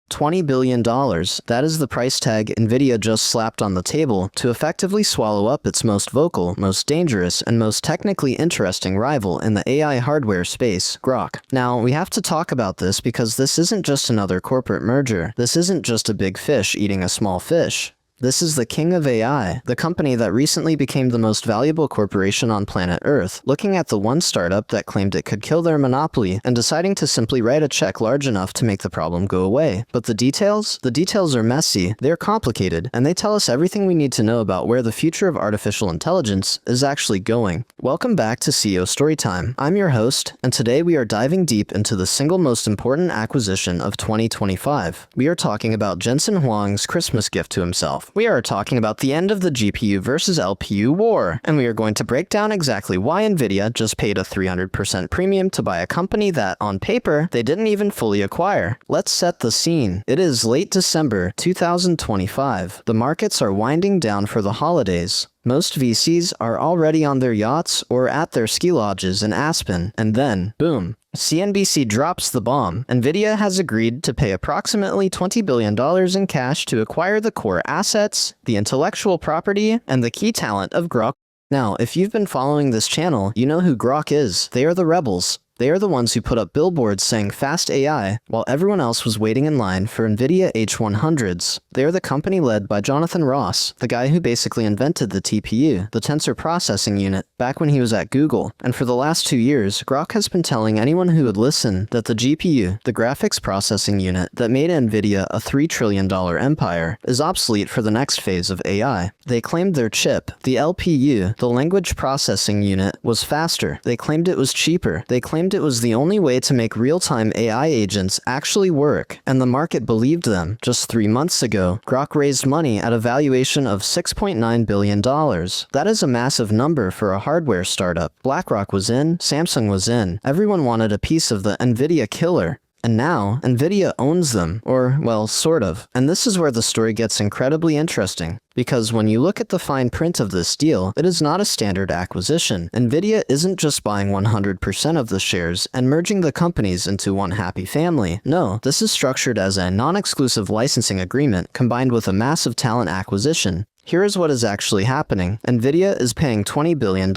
$20 billion. That is the price tag Nvidia just slapped on the table to effectively swallow up its most vocal, most dangerous, and most technically interesting rival in the AI hardware space, Groq. Now, we have to talk about this because this isn't just another corporate merger. This isn't just a big fish eating a small fish. This is the king of AI, the company that recently became the most valuable corporation on planet Earth, looking at the one startup that claimed it could kill their monopoly and deciding to simply write a check large enough to make the problem go away. But the details? The details are messy, they're complicated, and they tell us everything we need to know about where the future of artificial intelligence is actually going. Welcome back to CEO Storytime. I'm your host, and today we are diving deep into the single most important acquisition of 2025. We are talking about Jensen Huang's Christmas gift to himself. We are talking about the end of the GPU versus LPU war, and we are going to break down exactly why Nvidia just paid a 300% premium to buy a company that, on paper, they didn't even fully acquire. Let's set the scene. It is late December 2025. The markets are winding down for the holidays. Most VCs are already on their yachts or at their ski lodges in Aspen, and then, boom. CNBC drops the bomb. Nvidia has agreed to pay approximately $20 billion in cash to acquire the core assets, the intellectual property, and the key talent of Groq. Now, if you've been following this channel, you know who Groq is. They are the rebels. They are the ones who put up billboards saying fast AI while everyone else was waiting in line for Nvidia H100s. They are the company led by Jonathan Ross, the guy who basically invented the TPU, the tensor processing unit, back when he was at Google. And for the last 2 years, Groq has been telling anyone who would listen that the GPU, the graphics processing unit that made Nvidia a $3 trillion empire, is obsolete for the next phase of AI. They claimed their chip, the LPU, the language processing unit, was faster. They claimed it was cheaper. They claimed it was the only way to make real-time AI agents actually work, and the market believed them. Just 3 months ago, Groq raised money at a valuation of $6.9 billion. That is a massive number for a hardware startup. BlackRock was in, Samsung was in. Everyone wanted a piece of the Nvidia killer. And now, Nvidia owns them, or, well, sort of. And this is where the story gets incredibly interesting. Because when you look at the fine print of this deal, it is not a standard acquisition. Nvidia isn't just buying 100% of the shares and merging the companies into one happy family. No, this is structured as a non-exclusive licensing agreement combined with a massive talent acquisition. Here is what is actually happening. Nvidia is paying $20 billion.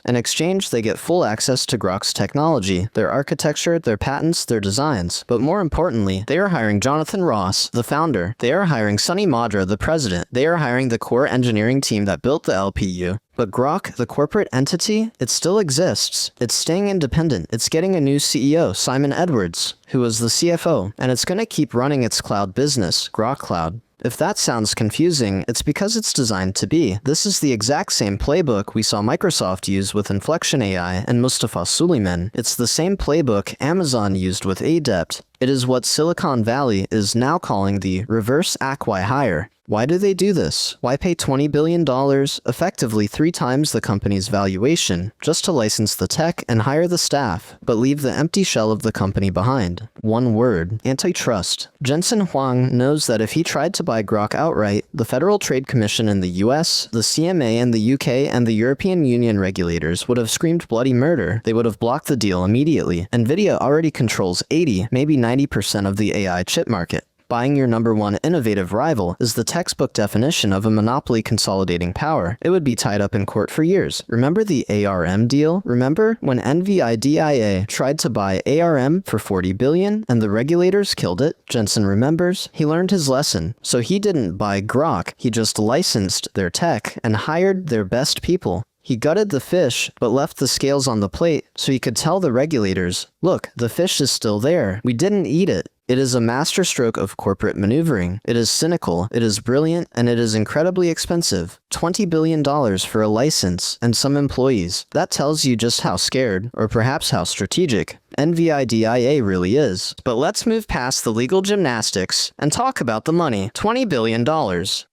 In exchange, they get full access to Groq's technology, their architecture, their patents, their designs. But more importantly, they are hiring Jonathan Ross, the founder. They are hiring Sunny Madra, the president. They are hiring the core engineering team that built the LPU. But Groq, the corporate entity, it still exists. It's staying independent. It's getting a new CEO, Simon Edwards, who was the CFO, and it's gonna keep running its cloud business, Groq Cloud. If that sounds confusing, it's because it's designed to be. This is the exact same playbook we saw Microsoft use with Inflection AI and Mustafa Suleyman. It's the same playbook Amazon used with Adept. It is what Silicon Valley is now calling the reverse Acqui-hire. Why do they do this? Why pay $20 billion, effectively 3 times the company's valuation, just to license the tech and hire the staff, but leave the empty shell of the company behind? One word: antitrust. Jensen Huang knows that if he tried to buy Groq outright, the Federal Trade Commission in the US, the CMA in the UK, and the European Union regulators would have screamed bloody murder. They would have blocked the deal immediately. Nvidia already controls 80, maybe 90% of the AI chip market. Buying your number one innovative rival is the textbook definition of a monopoly consolidating power. It would be tied up in court for years. Remember the ARM deal? Remember when Nvidia tried to buy ARM for $40 billion and the regulators killed it? Jensen remembers. He learned his lesson. So he didn't buy Groq. He just licensed their tech and hired their best people. He gutted the fish, but left the scales on the plate so he could tell the regulators, look, the fish is still there. We didn't eat it. It is a masterstroke of corporate maneuvering. It is cynical, it is brilliant, and it is incredibly expensive. $20 billion for a license and some employees. That tells you just how scared, or perhaps how strategic, Nvidia really is. But let's move past the legal gymnastics and talk about the money. $20 billion.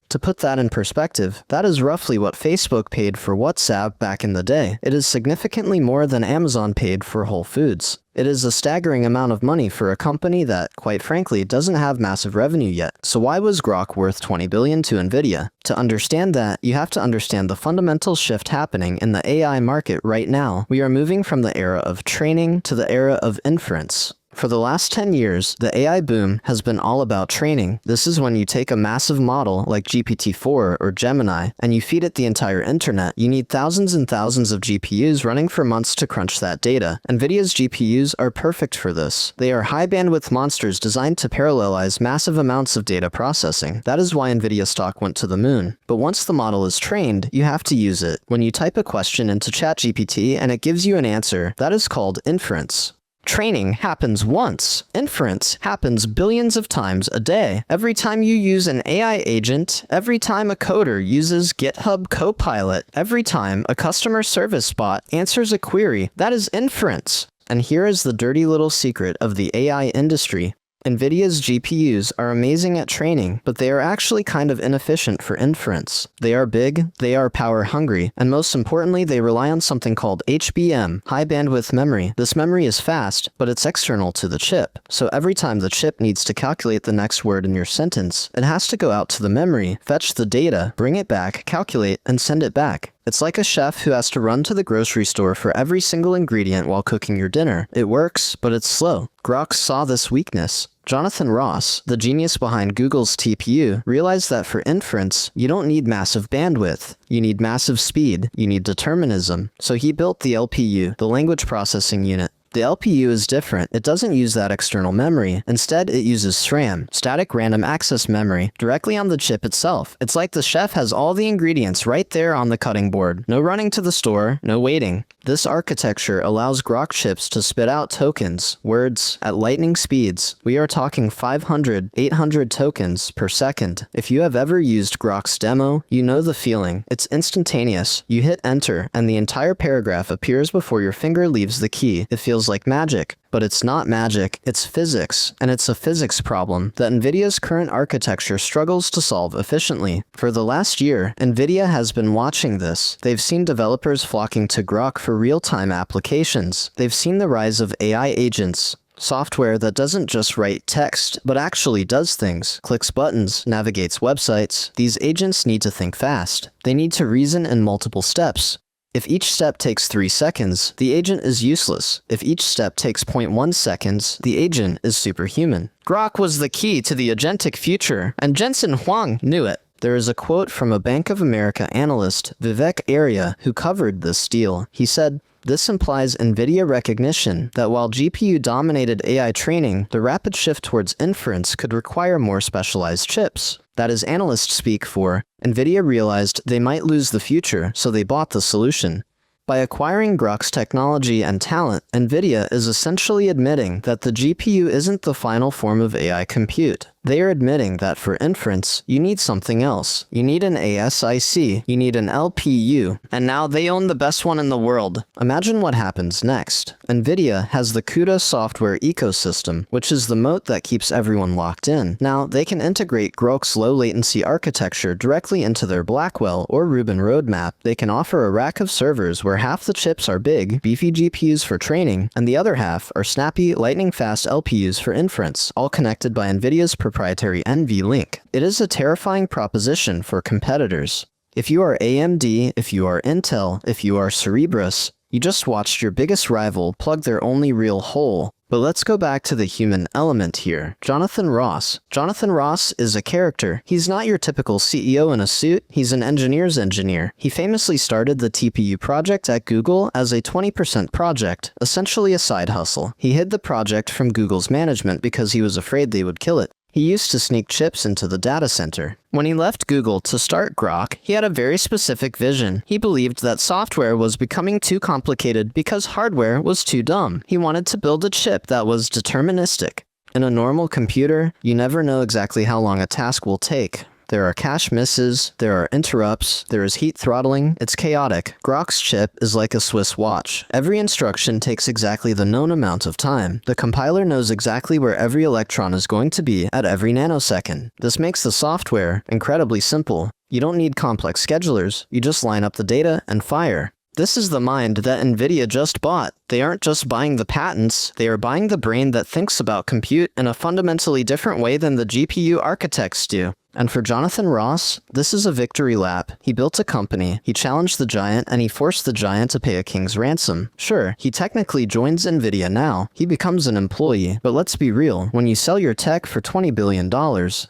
To put that in perspective, that is roughly what Facebook paid for WhatsApp back in the day. It is significantly more than Amazon paid for Whole Foods. It is a staggering amount of money for a company that, quite frankly, doesn't have massive revenue yet. So why was Groq worth $20 billion to Nvidia? To understand that, you have to understand the fundamental shift happening in the AI market right now. We are moving from the era of training to the era of inference. For the last 10 years, the AI boom has been all about training. This is when you take a massive model like GPT-4 or Gemini and you feed it the entire internet. You need thousands and thousands of GPUs running for months to crunch that data. Nvidia's GPUs are perfect for this. They are high-bandwidth monsters designed to parallelize massive amounts of data processing. That is why Nvidia stock went to the moon. But once the model is trained, you have to use it. When you type a question into ChatGPT and it gives you an answer, that is called inference. Training happens once. Inference happens billions of times a day. Every time you use an AI agent, every time a coder uses GitHub Copilot, every time a customer service bot answers a query, that is inference. And here is the dirty little secret of the AI industry. Nvidia's GPUs are amazing at training, but they are actually kind of inefficient for inference. They are big, they are power hungry, and most importantly, they rely on something called HBM, high bandwidth memory. This memory is fast, but it's external to the chip. So every time the chip needs to calculate the next word in your sentence, it has to go out to the memory, fetch the data, bring it back, calculate, and send it back. It's like a chef who has to run to the grocery store for every single ingredient while cooking your dinner. It works, but it's slow. Groq saw this weakness. Jonathan Ross, the genius behind Google's TPU, realized that for inference, you don't need massive bandwidth. You need massive speed. You need determinism. So he built the LPU, the language processing unit. The LPU is different. It doesn't use that external memory. Instead, it uses SRAM, static random access memory, directly on the chip itself. It's like the chef has all the ingredients right there on the cutting board. No running to the store, no waiting. This architecture allows Groq chips to spit out tokens, words, at lightning speeds. We are talking 500, 800 tokens per second. If you have ever used Groq's demo, you know the feeling. It's instantaneous. You hit enter, and the entire paragraph appears before your finger leaves the key. It feels like magic. But it's not magic, it's physics, and it's a physics problem that Nvidia's current architecture struggles to solve efficiently. For the last year, Nvidia has been watching this. They've seen developers flocking to Groq for real-time applications. They've seen the rise of AI agents, software that doesn't just write text, but actually does things, clicks buttons, navigates websites. These agents need to think fast. They need to reason in multiple steps. If each step takes 3 seconds, the agent is useless. If each step takes 0.1 seconds, the agent is superhuman. Groq was the key to the agentic future, and Jensen Huang knew it. There is a quote from a Bank of America analyst, Vivek Arya, who covered this deal. He said, "This implies Nvidia recognition that while GPU-dominated AI training, the rapid shift towards inference could require more specialized chips." That is analyst speak for, Nvidia realized they might lose the future, so they bought the solution. By acquiring Groq's technology and talent, Nvidia is essentially admitting that the GPU isn't the final form of AI compute. They are admitting that for inference, you need something else. You need an ASIC, you need an LPU, and now they own the best one in the world. Imagine what happens next. Nvidia has the Cuda software ecosystem, which is the moat that keeps everyone locked in. Now, they can integrate Groq's low-latency architecture directly into their Blackwell or Rubin roadmap. They can offer a rack of servers where half the chips are big, beefy GPUs for training, and the other half are snappy, lightning-fast LPUs for inference, all connected by Nvidia's proprietary NVLink. It is a terrifying proposition for competitors. If you are AMD, if you are Intel, if you are Cerebras, you just watched your biggest rival plug their only real hole. But let's go back to the human element here. Jonathan Ross. Jonathan Ross is a character. He's not your typical CEO in a suit, he's an engineer's engineer. He famously started the TPU project at Google as a 20% project, essentially a side hustle. He hid the project from Google's management because he was afraid they would kill it. He used to sneak chips into the data center. When he left Google to start Groq, he had a very specific vision. He believed that software was becoming too complicated because hardware was too dumb. He wanted to build a chip that was deterministic. In a normal computer, you never know exactly how long a task will take. There are cache misses, there are interrupts, there is heat throttling, it's chaotic. Groq's chip is like a Swiss watch. Every instruction takes exactly the known amount of time. The compiler knows exactly where every electron is going to be at every nanosecond. This makes the software incredibly simple. You don't need complex schedulers, you just line up the data and fire. This is the mind that Nvidia just bought. They aren't just buying the patents, they are buying the brain that thinks about compute in a fundamentally different way than the GPU architects do. And for Jonathan Ross, this is a victory lap. He built a company, he challenged the giant, and he forced the giant to pay a king's ransom. Sure, he technically joins Nvidia now, he becomes an employee, but let's be real, when you sell your tech for $20 billion,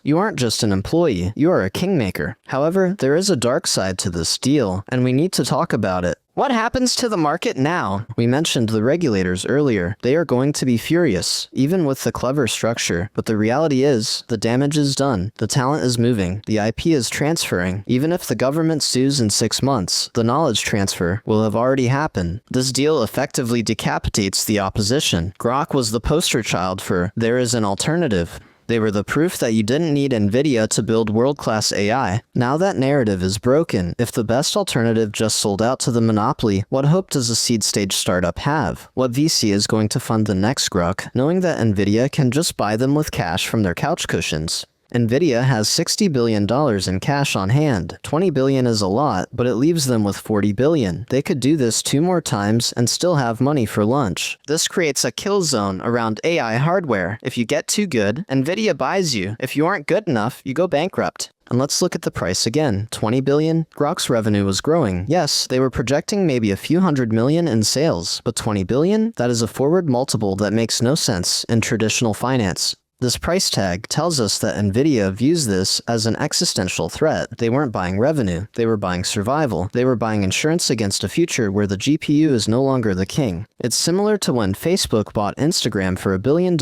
you aren't just an employee, you are a kingmaker. However, there is a dark side to this deal, and we need to talk about it. What happens to the market now? We mentioned the regulators earlier. They are going to be furious, even with the clever structure. But the reality is, the damage is done. The talent is moving. The IP is transferring. Even if the government sues in 6 months, the knowledge transfer will have already happened. This deal effectively decapitates the opposition. Groq was the poster child for "there is an alternative." They were the proof that you didn't need Nvidia to build world-class AI. Now that narrative is broken. If the best alternative just sold out to the monopoly, what hope does a seed-stage startup have? What VC is going to fund the next Groq, knowing that Nvidia can just buy them with cash from their couch cushions? Nvidia has $60 billion in cash on hand. $20 billion is a lot, but it leaves them with $40 billion. They could do this 2 more times and still have money for lunch. This creates a kill zone around AI hardware. If you get too good, Nvidia buys you. If you aren't good enough, you go bankrupt. And let's look at the price again. $20 billion? Groq's revenue was growing. Yes, they were projecting maybe a few $100 million in sales, but $20 billion? That is a forward multiple that makes no sense in traditional finance. This price tag tells us that Nvidia views this as an existential threat. They weren't buying revenue, they were buying survival. They were buying insurance against a future where the GPU is no longer the king. It's similar to when Facebook bought Instagram for $1 billion,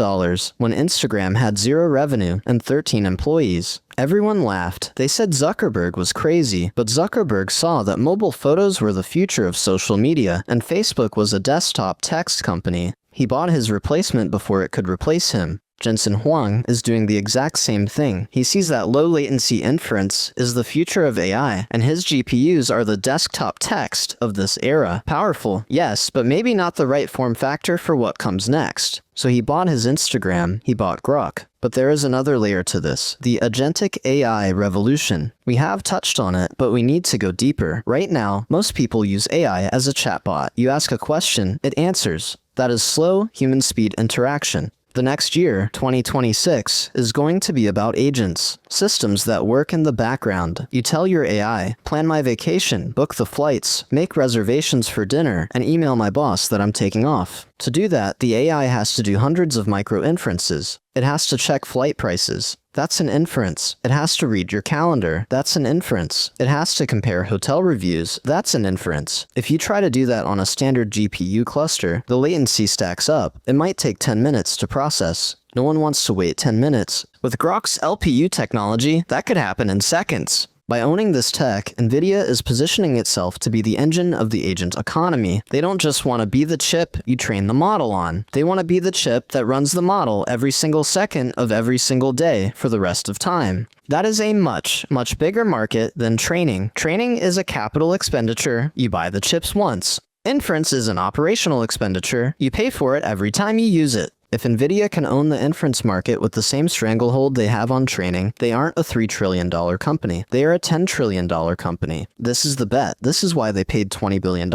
when Instagram had 0 revenue and 13 employees. Everyone laughed. They said Zuckerberg was crazy, but Zuckerberg saw that mobile photos were the future of social media, and Facebook was a desktop text company. He bought his replacement before it could replace him. Jensen Huang is doing the exact same thing. He sees that low-latency inference is the future of AI, and his GPUs are the desktop text of this era. Powerful, yes, but maybe not the right form factor for what comes next. So he bought his Instagram, he bought Groq. But there is another layer to this, the agentic AI revolution. We have touched on it, but we need to go deeper. Right now, most people use AI as a chatbot. You ask a question, it answers. That is slow, human speed interaction. The next year, 2026, is going to be about agents, systems that work in the background. You tell your AI, plan my vacation, book the flights, make reservations for dinner, and email my boss that I'm taking off. To do that, the AI has to do hundreds of micro-inferences. It has to check flight prices. That's an inference. It has to read your calendar. That's an inference. It has to compare hotel reviews. That's an inference. If you try to do that on a standard GPU cluster, the latency stacks up. It might take 10 minutes to process. No one wants to wait 10 minutes. With Groq's LPU technology, that could happen in seconds. By owning this tech, Nvidia is positioning itself to be the engine of the agent economy. They don't just want to be the chip you train the model on. They want to be the chip that runs the model every single second of every single day for the rest of time. That is a much bigger market than training. Training is a capital expenditure. You buy the chips once. Inference is an operational expenditure. You pay for it every time you use it. If Nvidia can own the inference market with the same stranglehold they have on training, they aren't a $3 trillion company. They are a $10 trillion company. This is the bet. This is why they paid $20 billion.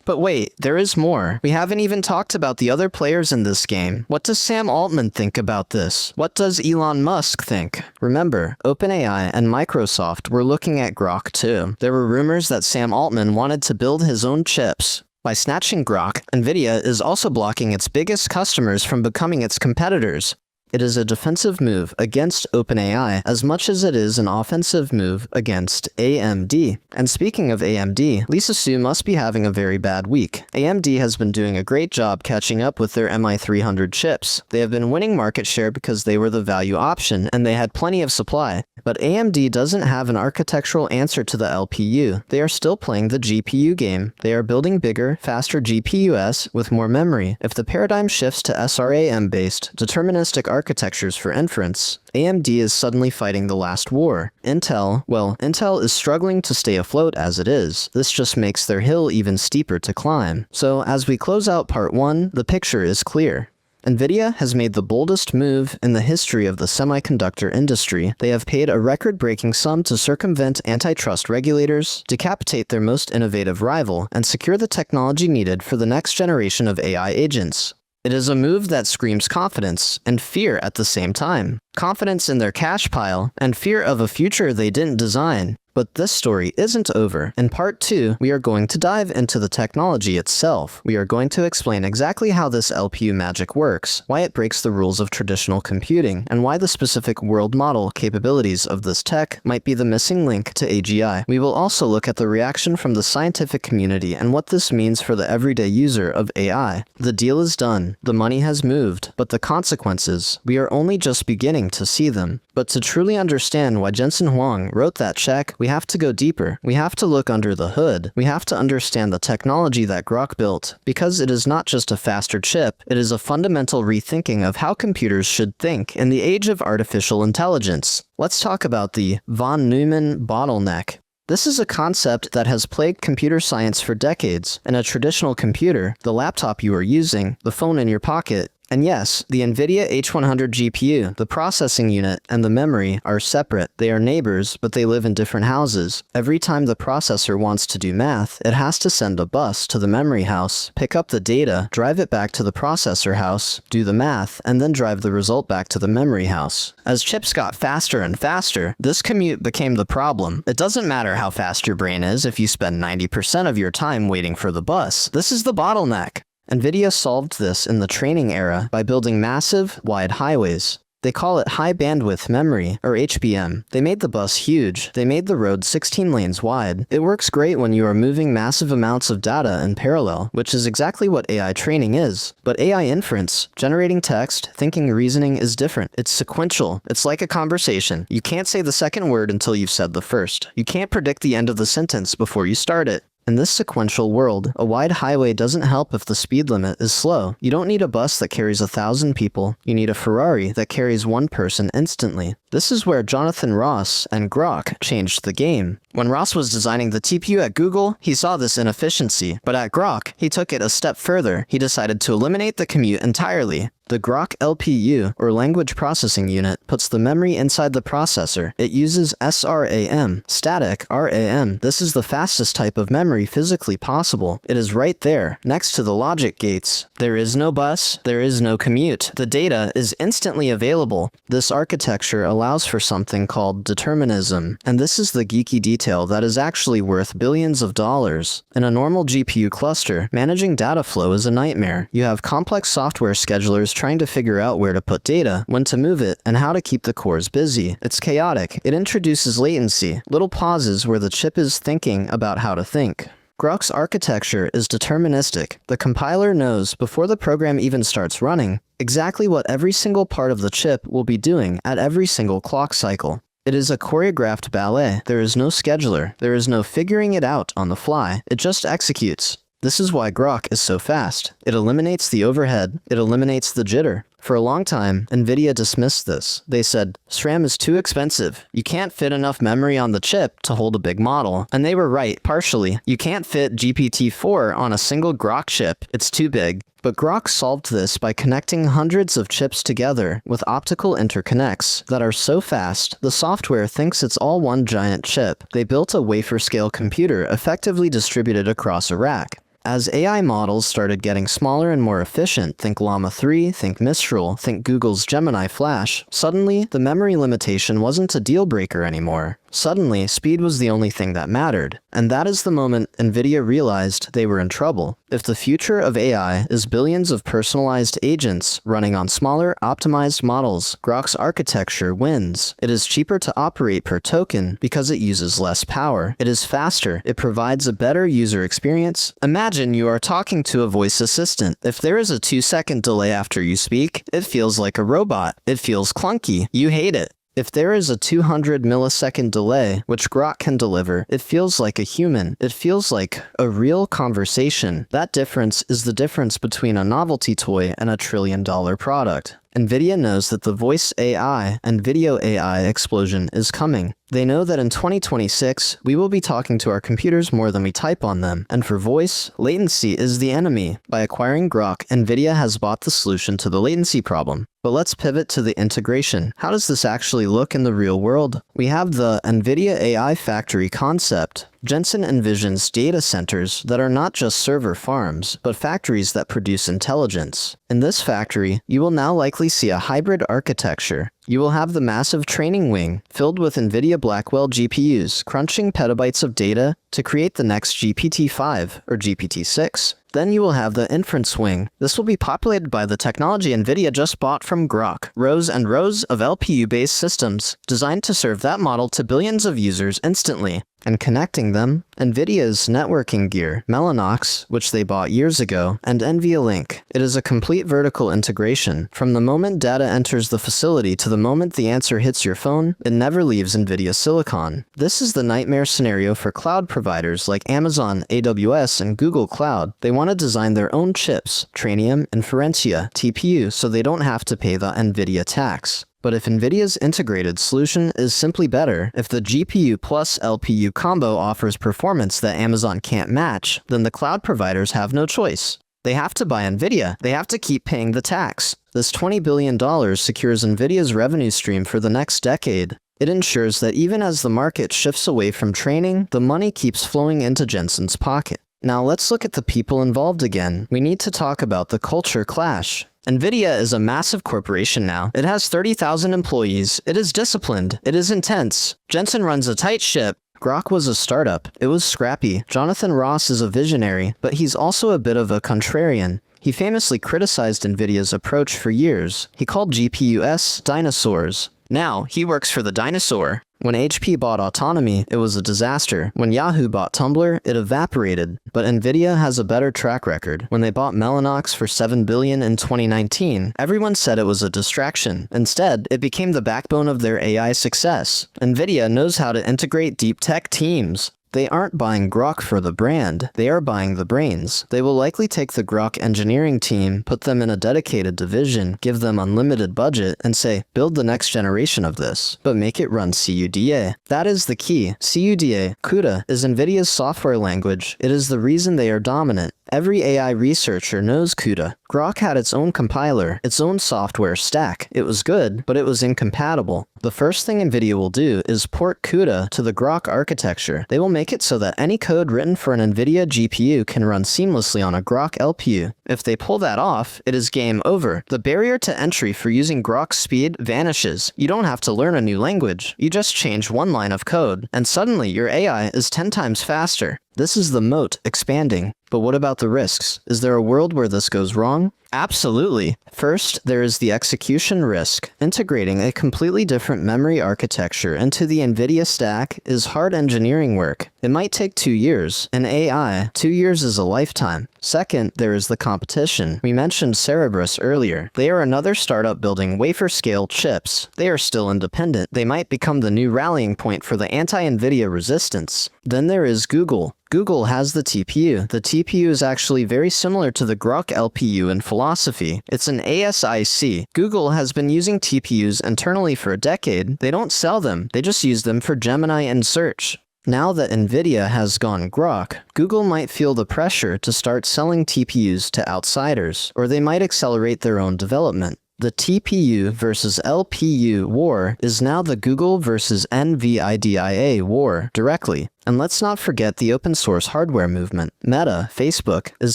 But wait, there is more. We haven't even talked about the other players in this game. What does Sam Altman think about this? What does Elon Musk think? Remember, OpenAI and Microsoft were looking at Groq too. There were rumors that Sam Altman wanted to build his own chips. By snatching Groq, Nvidia is also blocking its biggest customers from becoming its competitors. It is a defensive move against OpenAI as much as it is an offensive move against AMD. And speaking of AMD, Lisa Su must be having a very bad week. AMD has been doing a great job catching up with their MI300 chips. They have been winning market share because they were the value option and they had plenty of supply. But AMD doesn't have an architectural answer to the LPU. They are still playing the GPU game. They are building bigger, faster GPUs with more memory. If the paradigm shifts to SRAM-based, deterministic architectures for inference, AMD is suddenly fighting the last war. Intel is struggling to stay afloat as it is. This just makes their hill even steeper to climb. So as we close out part 1, the picture is clear. Nvidia has made the boldest move in the history of the semiconductor industry. They have paid a record-breaking sum to circumvent antitrust regulators, decapitate their most innovative rival, and secure the technology needed for the next generation of AI agents. It is a move that screams confidence and fear at the same time. Confidence in their cash pile and fear of a future they didn't design. But this story isn't over. In part 2, we are going to dive into the technology itself. We are going to explain exactly how this LPU magic works, why it breaks the rules of traditional computing, and why the specific world model capabilities of this tech might be the missing link to AGI. We will also look at the reaction from the scientific community and what this means for the everyday user of AI. The deal is done, the money has moved, but the consequences, we are only just beginning to see them. But to truly understand why Jensen Huang wrote that check, we have to go deeper. We have to look under the hood. We have to understand the technology that Groq built, because it is not just a faster chip, it is a fundamental rethinking of how computers should think in the age of artificial intelligence. Let's talk about the von Neumann bottleneck. This is a concept that has plagued computer science for decades. In a traditional computer, the laptop you are using, the phone in your pocket, and yes, the Nvidia H100 GPU, the processing unit, and the memory are separate. They are neighbors, but they live in different houses. Every time the processor wants to do math, it has to send a bus to the memory house, pick up the data, drive it back to the processor house, do the math, and then drive the result back to the memory house. As chips got faster and faster, this commute became the problem. It doesn't matter how fast your brain is if you spend 90% of your time waiting for the bus. This is the bottleneck. Nvidia solved this in the training era by building massive, wide highways. They call it high bandwidth memory, or HBM. They made the bus huge. They made the road 16 lanes wide. It works great when you are moving massive amounts of data in parallel, which is exactly what AI training is. But AI inference, generating text, thinking, reasoning is different. It's sequential. It's like a conversation. You can't say the second word until you've said the first. You can't predict the end of the sentence before you start it. In this sequential world, a wide highway doesn't help if the speed limit is slow. You don't need a bus that carries 1,000 people. You need a Ferrari that carries one person instantly. This is where Jonathan Ross and Groq changed the game. When Ross was designing the TPU at Google, he saw this inefficiency, but at Groq, he took it a step further. He decided to eliminate the commute entirely. The Groq LPU, or Language Processing Unit, puts the memory inside the processor. It uses SRAM, static RAM. This is the fastest type of memory physically possible. It is right there, next to the logic gates. There is no bus, there is no commute. The data is instantly available. This architecture allows for something called determinism, and this is the geeky detail that is actually worth billions of dollars. In a normal GPU cluster, managing data flow is a nightmare. You have complex software schedulers trying to figure out where to put data, when to move it, and how to keep the cores busy. It's chaotic. It introduces latency, little pauses where the chip is thinking about how to think. Groq's architecture is deterministic. The compiler knows, before the program even starts running, exactly what every single part of the chip will be doing at every single clock cycle. It is a choreographed ballet. There is no scheduler. There is no figuring it out on the fly. It just executes. This is why Groq is so fast. It eliminates the overhead. It eliminates the jitter. For a long time, Nvidia dismissed this. They said, SRAM is too expensive. You can't fit enough memory on the chip to hold a big model. And they were right, partially. You can't fit GPT-4 on a single Groq chip. It's too big. But Groq solved this by connecting hundreds of chips together with optical interconnects that are so fast, the software thinks it's all one giant chip. They built a wafer-scale computer effectively distributed across a rack. As AI models started getting smaller and more efficient, think Llama 3, think Mistral, think Google's Gemini Flash, suddenly the memory limitation wasn't a deal breaker anymore. Suddenly, speed was the only thing that mattered. And that is the moment Nvidia realized they were in trouble. If the future of AI is billions of personalized agents running on smaller, optimized models, Groq's architecture wins. It is cheaper to operate per token because it uses less power. It is faster. It provides a better user experience. Imagine you are talking to a voice assistant. If there is a 2-second delay after you speak, it feels like a robot. It feels clunky. You hate it. If there is a 200 millisecond delay, which Groq can deliver, it feels like a human. It feels like a real conversation. That difference is the difference between a novelty toy and a trillion-dollar product. Nvidia knows that the voice AI and video AI explosion is coming. They know that in 2026, we will be talking to our computers more than we type on them, and for voice, latency is the enemy. By acquiring Groq, Nvidia has bought the solution to the latency problem. But let's pivot to the integration. How does this actually look in the real world? We have the Nvidia AI factory concept. Jensen envisions data centers that are not just server farms, but factories that produce intelligence. In this factory, you will now likely see a hybrid architecture. You will have the massive training wing, filled with Nvidia Blackwell GPUs, crunching petabytes of data to create the next GPT-5 or GPT-6. Then you will have the inference wing. This will be populated by the technology Nvidia just bought from Groq. Rows and rows of LPU-based systems, designed to serve that model to billions of users instantly. And connecting them, Nvidia's networking gear, Mellanox, which they bought years ago, and NVLink. It is a complete vertical integration. From the moment data enters the facility to the moment the answer hits your phone, it never leaves Nvidia silicon. This is the nightmare scenario for cloud providers like Amazon, AWS, and Google Cloud. They want to design their own chips, Trainium, Inferentia, TPU, so they don't have to pay the Nvidia tax. But if Nvidia's integrated solution is simply better, if the GPU plus LPU combo offers performance that Amazon can't match, then the cloud providers have no choice. They have to buy Nvidia. They have to keep paying the tax. This $20 billion secures Nvidia's revenue stream for the next decade. It ensures that even as the market shifts away from training, the money keeps flowing into Jensen's pocket. Now let's look at the people involved again. We need to talk about the culture clash. Nvidia is a massive corporation now. It has 30,000 employees. It is disciplined. It is intense. Jensen runs a tight ship. Groq was a startup. It was scrappy. Jonathan Ross is a visionary, but he's also a bit of a contrarian. He famously criticized Nvidia's approach for years. He called GPUs dinosaurs. Now, he works for the dinosaur. When HP bought Autonomy, it was a disaster. When Yahoo bought Tumblr, it evaporated. But Nvidia has a better track record. When they bought Mellanox for $7 billion in 2019, everyone said it was a distraction. Instead, it became the backbone of their AI success. Nvidia knows how to integrate deep tech teams. They aren't buying Groq for the brand, they are buying the brains. They will likely take the Groq engineering team, put them in a dedicated division, give them unlimited budget, and say, build the next generation of this, but make it run Cuda. That is the key. Cuda, Cuda, is Nvidia's software language. It is the reason they are dominant. Every AI researcher knows Cuda. Groq had its own compiler, its own software stack. It was good, but it was incompatible. The first thing Nvidia will do is port Cuda to the Groq architecture. They will make it so that any code written for an Nvidia GPU can run seamlessly on a Groq LPU. If they pull that off, it is game over. The barrier to entry for using Groq's speed vanishes. You don't have to learn a new language. You just change one line of code, and suddenly your AI is 10 times faster. This is the moat expanding. But what about the risks? Is there a world where this goes wrong? Absolutely. First, there is the execution risk. Integrating a completely different memory architecture into the Nvidia stack is hard engineering work. It might take 2 years. In AI, 2 years is a lifetime. Second, there is the competition. We mentioned Cerebras earlier. They are another startup building wafer-scale chips. They are still independent. They might become the new rallying point for the anti-Nvidia resistance. Then there is Google. Google has the TPU. The TPU is actually very similar to the Groq LPU in philosophy. It's an ASIC. Google has been using TPUs internally for a decade. They don't sell them. They just use them for Gemini and search. Now that Nvidia has gone Groq, Google might feel the pressure to start selling TPUs to outsiders, or they might accelerate their own development. The TPU versus LPU war is now the Google versus Nvidia war directly. And let's not forget the open source hardware movement. Meta, Facebook, is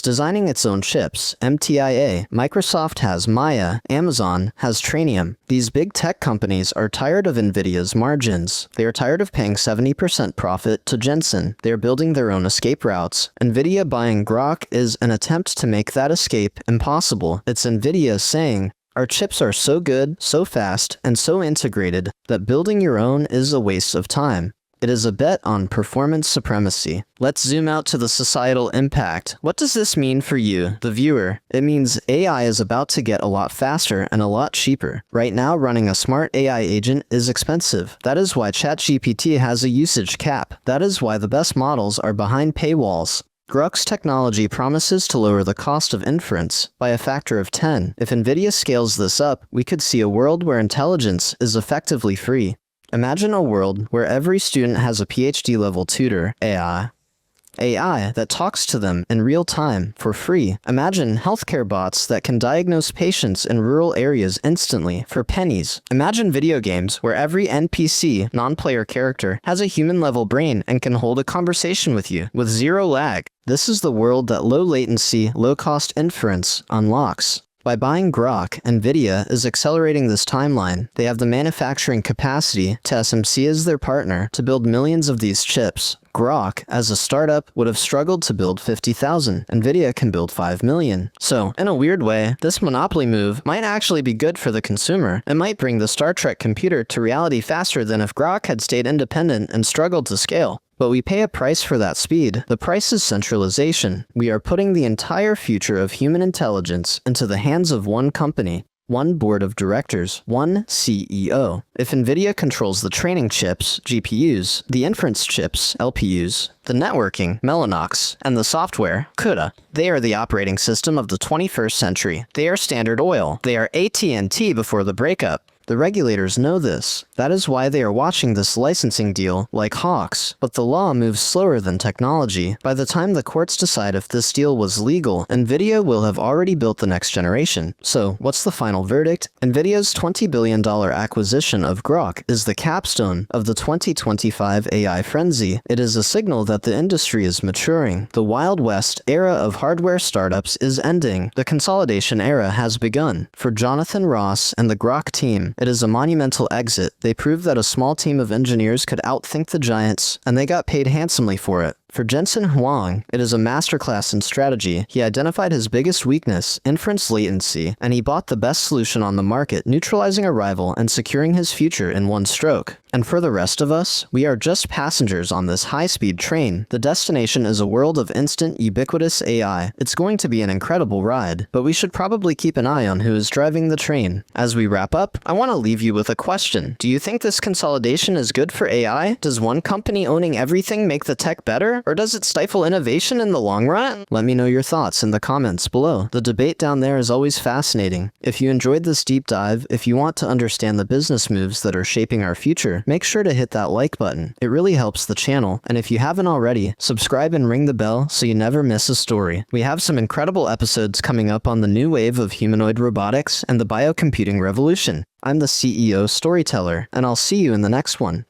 designing its own chips, MTIA. Microsoft has Maya. Amazon has Trainium. These big tech companies are tired of Nvidia's margins. They are tired of paying 70% profit to Jensen. They are building their own escape routes. Nvidia buying Groq is an attempt to make that escape impossible. It's Nvidia saying, our chips are so good, so fast, and so integrated that building your own is a waste of time. It is a bet on performance supremacy. Let's zoom out to the societal impact. What does this mean for you, the viewer? It means AI is about to get a lot faster and a lot cheaper. Right now, running a smart AI agent is expensive. That is why ChatGPT has a usage cap. That is why the best models are behind paywalls. Groq's technology promises to lower the cost of inference by a factor of 10. If Nvidia scales this up, we could see a world where intelligence is effectively free. Imagine a world where every student has a PhD-level tutor, AI that talks to them in real time for free. Imagine healthcare bots that can diagnose patients in rural areas instantly for pennies. Imagine video games where every NPC, non-player character, has a human-level brain and can hold a conversation with you with zero lag. This is the world that low-latency, low-cost inference unlocks. By buying Groq, Nvidia is accelerating this timeline. They have the manufacturing capacity, TSMC is their partner, to build millions of these chips. Groq, as a startup, would have struggled to build 50,000. Nvidia can build 5 million. So, in a weird way, this monopoly move might actually be good for the consumer. It might bring the Star Trek computer to reality faster than if Groq had stayed independent and struggled to scale. But we pay a price for that speed. The price is centralization. We are putting the entire future of human intelligence into the hands of one company, one board of directors, one CEO. If Nvidia controls the training chips, GPUs, the inference chips, LPUs, the networking, Mellanox, and the software, Cuda, they are the operating system of the 21st century. They are Standard Oil. They are AT&T before the breakup. The regulators know this. That is why they are watching this licensing deal like hawks. But the law moves slower than technology. By the time the courts decide if this deal was legal, Nvidia will have already built the next generation. So, what's the final verdict? Nvidia's $20 billion acquisition of Groq is the capstone of the 2025 AI frenzy. It is a signal that the industry is maturing. The Wild West era of hardware startups is ending. The consolidation era has begun. For Jonathan Ross and the Groq team, it is a monumental exit. They proved that a small team of engineers could outthink the giants, and they got paid handsomely for it. For Jensen Huang, it is a masterclass in strategy. He identified his biggest weakness, inference latency, and he bought the best solution on the market, neutralizing a rival and securing his future in one stroke. And for the rest of us, we are just passengers on this high-speed train. The destination is a world of instant, ubiquitous AI. It's going to be an incredible ride, but we should probably keep an eye on who is driving the train. As we wrap up, I want to leave you with a question. Do you think this consolidation is good for AI? Does one company owning everything make the tech better? Or does it stifle innovation in the long run? Let me know your thoughts in the comments below. The debate down there is always fascinating. If you enjoyed this deep dive, if you want to understand the business moves that are shaping our future, make sure to hit that like button. It really helps the channel. And if you haven't already, subscribe and ring the bell so you never miss a story. We have some incredible episodes coming up on the new wave of humanoid robotics and the biocomputing revolution. I'm the CEO Storyteller, and I'll see you in the next one.